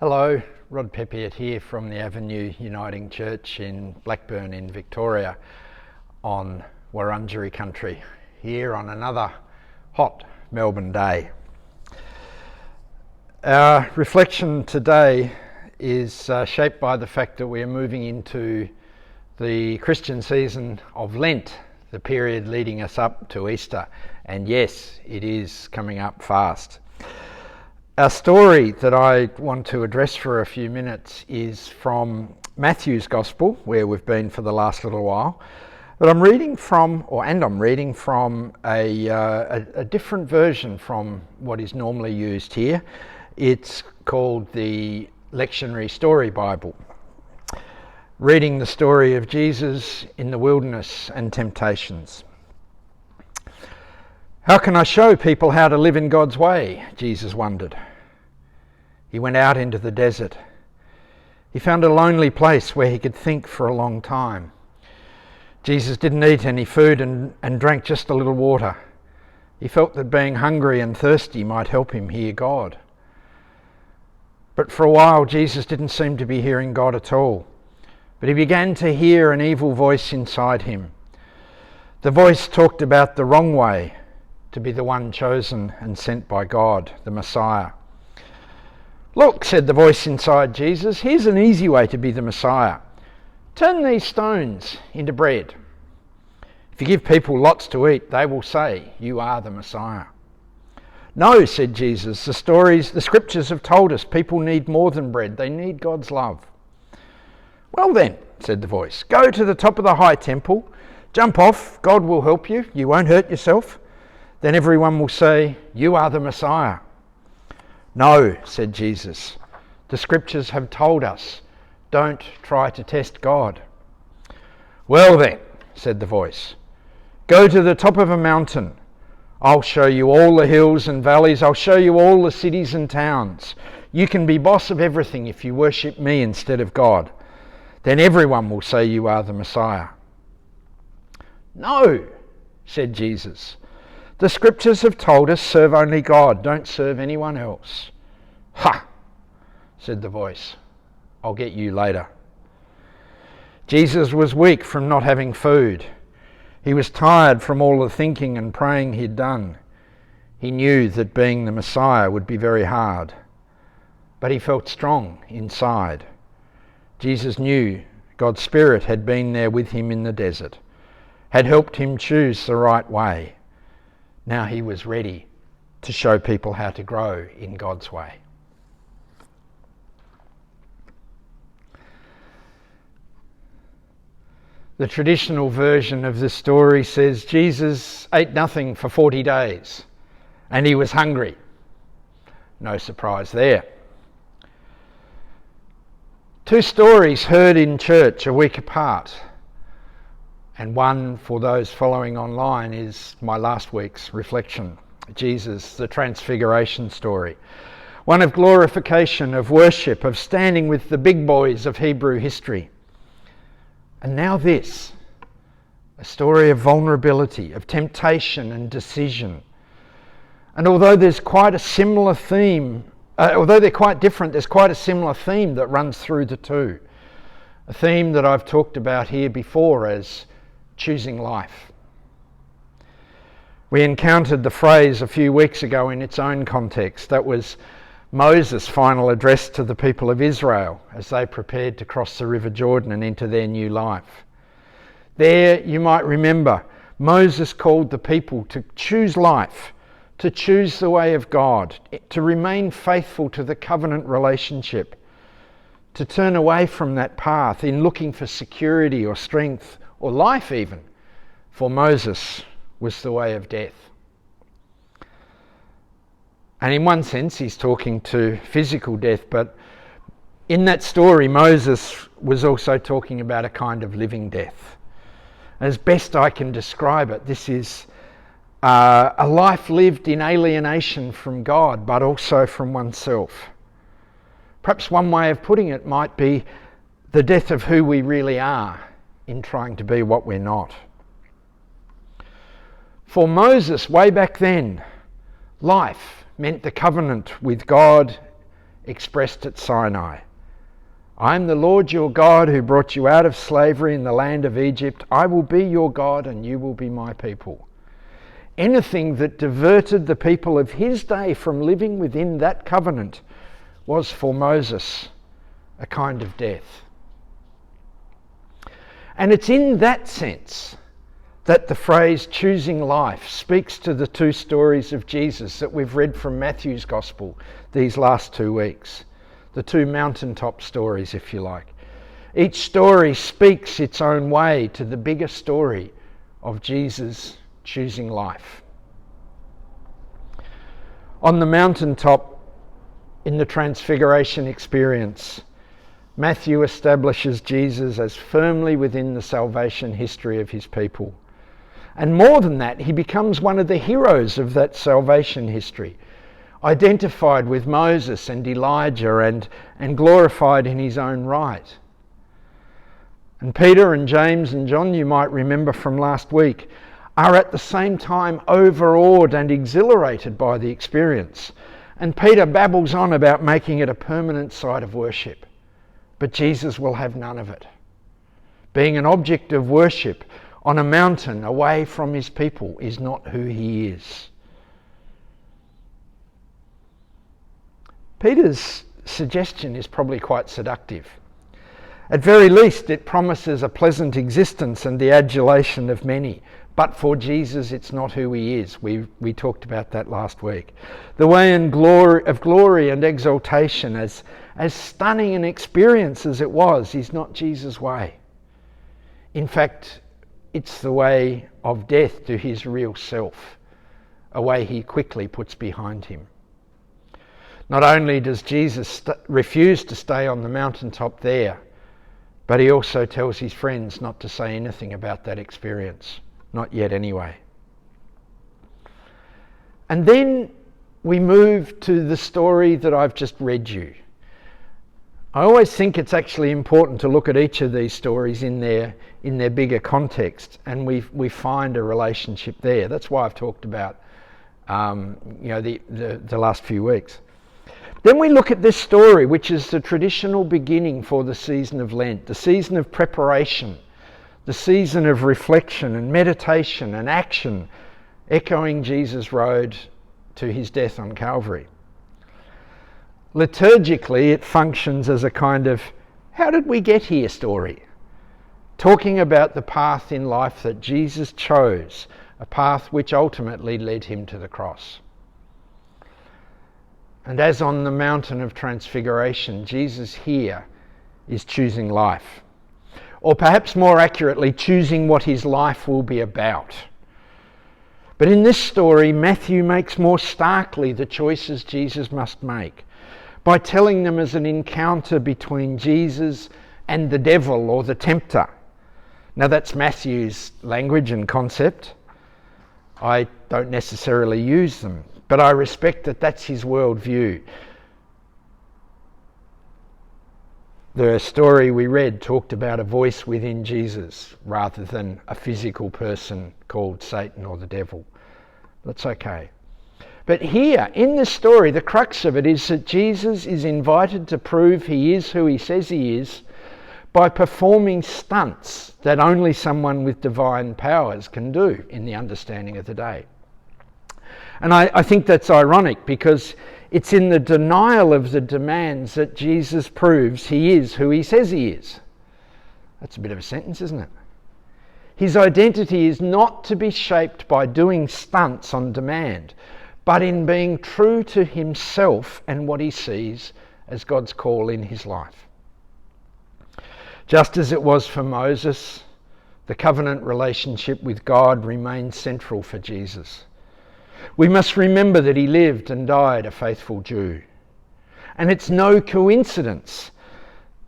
Hello, Rod Peppiatt here from the Avenue Uniting Church in Blackburn in Victoria on Wurundjeri country, here on another hot Melbourne day. Our reflection today is shaped by the fact that we are moving into the Christian season of Lent, the period leading us up to Easter, and yes, it is coming up fast. Our story that I want to address for a few minutes is from Matthew's Gospel, where we've been for the last little while. But I'm reading from a different version from what is normally used here. It's called the Lectionary Story Bible. Reading the story of Jesus in the wilderness and temptations. How can I show people how to live in God's way? Jesus wondered. He went out into the desert. He found a lonely place where he could think for a long time. Jesus didn't eat any food and drank just a little water. He felt that being hungry and thirsty might help him hear God. But for a while, Jesus didn't seem to be hearing God at all. But he began to hear an evil voice inside him. The voice talked about the wrong way to be the one chosen and sent by God, the Messiah. Look, said the voice inside Jesus, here's an easy way to be the Messiah. Turn these stones into bread. If you give people lots to eat, they will say, you are the Messiah. No, said Jesus, the scriptures have told us people need more than bread. They need God's love. Well then, said the voice, go to the top of the high temple, jump off, God will help you, you won't hurt yourself. Then everyone will say, you are the Messiah. No, said Jesus, the scriptures have told us, don't try to test God. Well then, said the voice, go to the top of a mountain. I'll show you all the hills and valleys. I'll show you all the cities and towns. You can be boss of everything if you worship me instead of God. Then everyone will say you are the Messiah. No, said Jesus. The scriptures have told us, serve only God, don't serve anyone else. Ha, said the voice. I'll get you later. Jesus was weak from not having food. He was tired from all the thinking and praying he'd done. He knew that being the Messiah would be very hard, but he felt strong inside. Jesus knew God's Spirit had been there with him in the desert, had helped him choose the right way. Now he was ready to show people how to grow in God's way. The traditional version of this story says Jesus ate nothing for 40 days and he was hungry. No surprise there. Two stories heard in church a week apart, and one for those following online is my last week's reflection, Jesus, the Transfiguration story. One of glorification, of worship, of standing with the big boys of Hebrew history. And now this, a story of vulnerability, of temptation and decision. And although there's quite a similar theme, although they're quite different, there's quite a similar theme that runs through the two. A theme that I've talked about here before as choosing life. We encountered the phrase a few weeks ago in its own context. That was Moses' final address to the people of Israel as they prepared to cross the River Jordan and into their new life. There, you might remember, Moses called the people to choose life, to choose the way of God, to remain faithful to the covenant relationship, to turn away from that path in looking for security or strength or life even. For Moses was the way of death. And in one sense, he's talking to physical death, but in that story, Moses was also talking about a kind of living death. As best I can describe it, this is a life lived in alienation from God, but also from oneself. Perhaps one way of putting it might be the death of who we really are in trying to be what we're not. For Moses, way back then, life meant the covenant with God expressed at Sinai. I am the Lord your God who brought you out of slavery in the land of Egypt. I will be your God and you will be my people. Anything that diverted the people of his day from living within that covenant was for Moses a kind of death. And it's in that sense that the phrase choosing life speaks to the two stories of Jesus that we've read from Matthew's Gospel these last 2 weeks. The two mountaintop stories, if you like. Each story speaks its own way to the bigger story of Jesus choosing life. On the mountaintop, in the Transfiguration experience, Matthew establishes Jesus as firmly within the salvation history of his people. And more than that, he becomes one of the heroes of that salvation history, identified with Moses and Elijah and glorified in his own right. And Peter and James and John, you might remember from last week, are at the same time overawed and exhilarated by the experience. And Peter babbles on about making it a permanent site of worship. But Jesus will have none of it. Being an object of worship on a mountain away from his people is not who he is. Peter's suggestion is probably quite seductive. At very least, it promises a pleasant existence and the adulation of many. But for Jesus, it's not who he is. We talked about that last week. The way of glory and exaltation, as stunning an experience as it was, is not Jesus' way. In fact, it's the way of death to his real self, a way he quickly puts behind him. Not only does Jesus refuse to stay on the mountaintop there, but he also tells his friends not to say anything about that experience. Not yet anyway. And then we move to the story that I've just read you. I always think it's actually important to look at each of these stories in their bigger context, and we find a relationship there. That's why I've talked about the last few weeks. Then we look at this story, which is the traditional beginning for the season of Lent, the season of preparation, the season of reflection and meditation and action, echoing Jesus' road to his death on Calvary. Liturgically, it functions as a kind of how did we get here story, talking about the path in life that Jesus chose, a path which ultimately led him to the cross. And as on the mountain of Transfiguration, Jesus here is choosing life. Or perhaps more accurately, choosing what his life will be about. But in this story, Matthew makes more starkly the choices Jesus must make by telling them as an encounter between Jesus and the devil or the tempter. Now that's Matthew's language and concept. I don't necessarily use them, but I respect that that's his worldview. The story we read talked about a voice within Jesus rather than a physical person called Satan or the devil. That's okay. But here, in this story, the crux of it is that Jesus is invited to prove he is who he says he is by performing stunts that only someone with divine powers can do in the understanding of the day. And I think that's ironic because it's in the denial of the demands that Jesus proves he is who he says he is. That's a bit of a sentence, isn't it? His identity is not to be shaped by doing stunts on demand, but in being true to himself and what he sees as God's call in his life. Just as it was for Moses, the covenant relationship with God remains central for Jesus. We must remember that he lived and died a faithful Jew. And it's no coincidence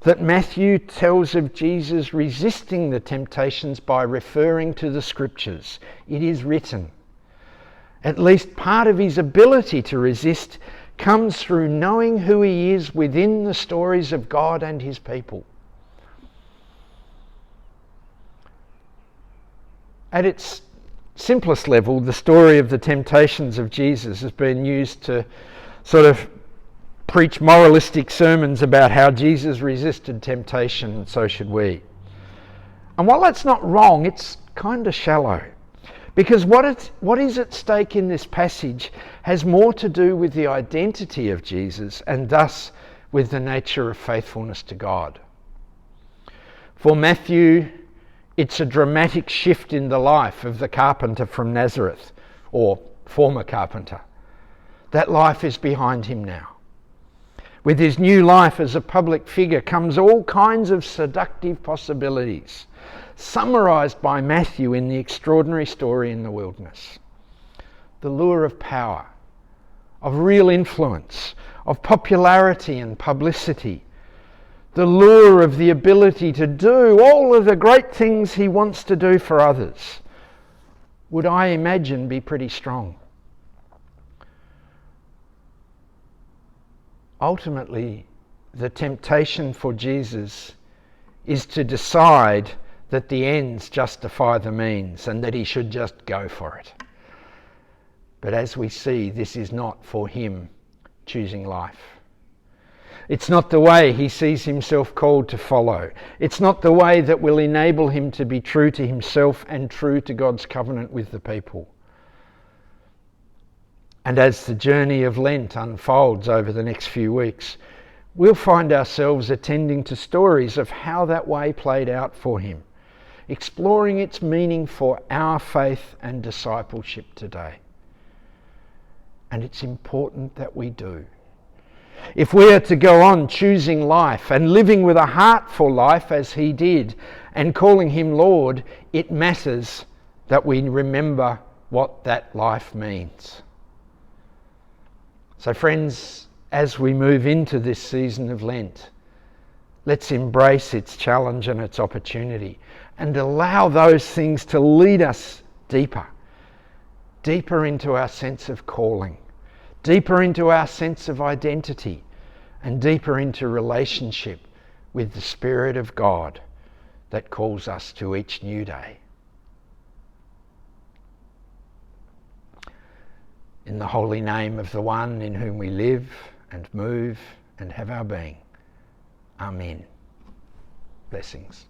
that Matthew tells of Jesus resisting the temptations by referring to the scriptures. It is written. At least part of his ability to resist comes through knowing who he is within the stories of God and his people. At its simplest level, the story of the temptations of Jesus has been used to sort of preach moralistic sermons about how Jesus resisted temptation, and so should we. And while that's not wrong, it's kind of shallow. Because what is at stake in this passage has more to do with the identity of Jesus and thus with the nature of faithfulness to God. For Matthew, it's a dramatic shift in the life of the carpenter from Nazareth, or former carpenter. That life is behind him now. With his new life as a public figure comes all kinds of seductive possibilities, summarised by Matthew in the extraordinary story in the wilderness. The lure of power, of real influence, of popularity and publicity. The lure of the ability to do all of the great things he wants to do for others would, I imagine, be pretty strong. Ultimately, the temptation for Jesus is to decide that the ends justify the means and that he should just go for it. But as we see, this is not for him choosing life. It's not the way he sees himself called to follow. It's not the way that will enable him to be true to himself and true to God's covenant with the people. And as the journey of Lent unfolds over the next few weeks, we'll find ourselves attending to stories of how that way played out for him, exploring its meaning for our faith and discipleship today. And it's important that we do. If we are to go on choosing life and living with a heart for life as he did and calling him Lord, it matters that we remember what that life means. So friends, as we move into this season of Lent, let's embrace its challenge and its opportunity and allow those things to lead us deeper into our sense of calling, deeper into our sense of identity, and deeper into relationship with the Spirit of God that calls us to each new day. In the holy name of the one in whom we live and move and have our being. Amen. Blessings.